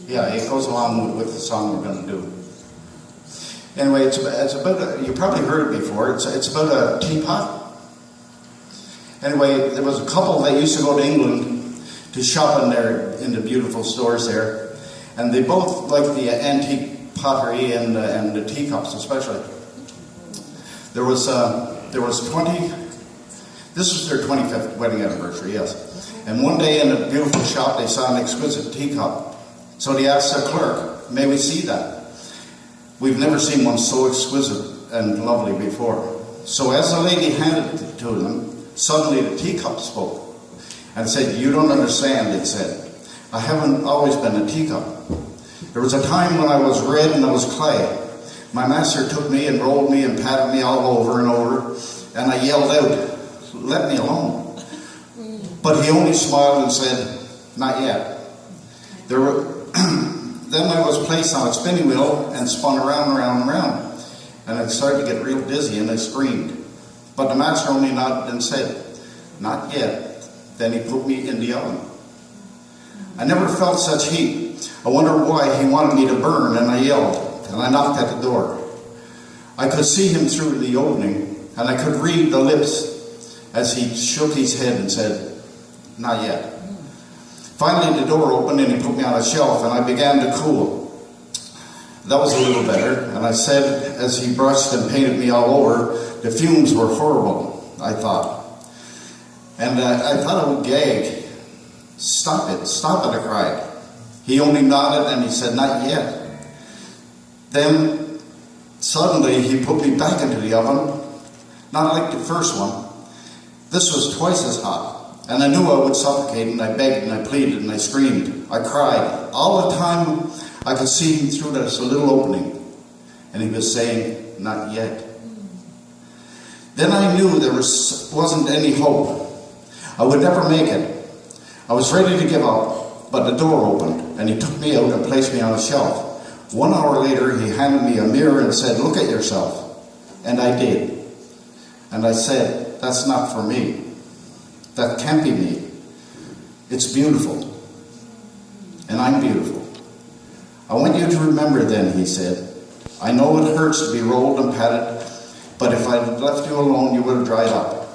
Yeah, it goes along with the song we're going to do. Anyway, it's about, you probably heard it before, it's about a teapot. Anyway, there was a couple that used to go to England to shop in the beautiful stores there, and they both liked the antique pottery and the teacups especially. There was 20, this was their 25th wedding anniversary, yes. And one day in a beautiful shop they saw an exquisite teacup. So they asked the clerk, may we see that? We've never seen one so exquisite and lovely before. So as the lady handed it to them, suddenly the teacup spoke and said, you don't understand, it said. I haven't always been a teacup. There was a time when I was red and I was clay. My master took me and rolled me and patted me all over and over, and I yelled out, let me alone. But he only smiled and said, not yet. Then I was placed on a spinning wheel and spun around and around and around. And I started to get real dizzy and I screamed. But the master only nodded and said, not yet. Then he put me in the oven. I never felt such heat. I wondered why he wanted me to burn, and I yelled, and I knocked at the door. I could see him through the opening, and I could read the lips as he shook his head and said, not yet. Finally, the door opened and he put me on a shelf and I began to cool. That was a little better, and I said, as he brushed and painted me all over, the fumes were horrible, I thought. And I thought I would gag. Stop it, I cried. He only nodded and he said, not yet. Then, suddenly, he put me back into the oven, not like the first one. This was twice as hot. And I knew I would suffocate, and I begged, and I pleaded, and I screamed. I cried. All the time, I could see him through this little opening. And he was saying, not yet. Then I knew there wasn't any hope. I would never make it. I was ready to give up, but the door opened, and he took me out and placed me on a shelf. 1 hour later, he handed me a mirror and said, look at yourself. And I did. And I said, that's not for me. That can't be me. It's beautiful. And I'm beautiful. I want you to remember then, he said. I know it hurts to be rolled and patted, but if I'd left you alone, you would have dried up.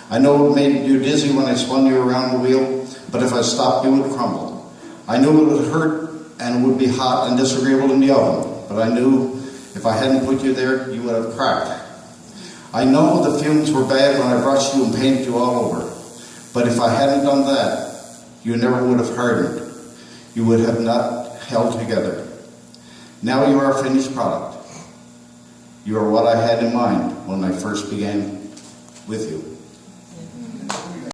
I know it made you dizzy when I spun you around the wheel, but if I stopped, you would crumble. I knew it would hurt and would be hot and disagreeable in the oven, but I knew if I hadn't put you there, you would have cracked. I know the fumes were bad when I brushed you and painted you all over. But if I hadn't done that, you never would have hardened. You would have not held together. Now you are a finished product. You are what I had in mind when I first began with you.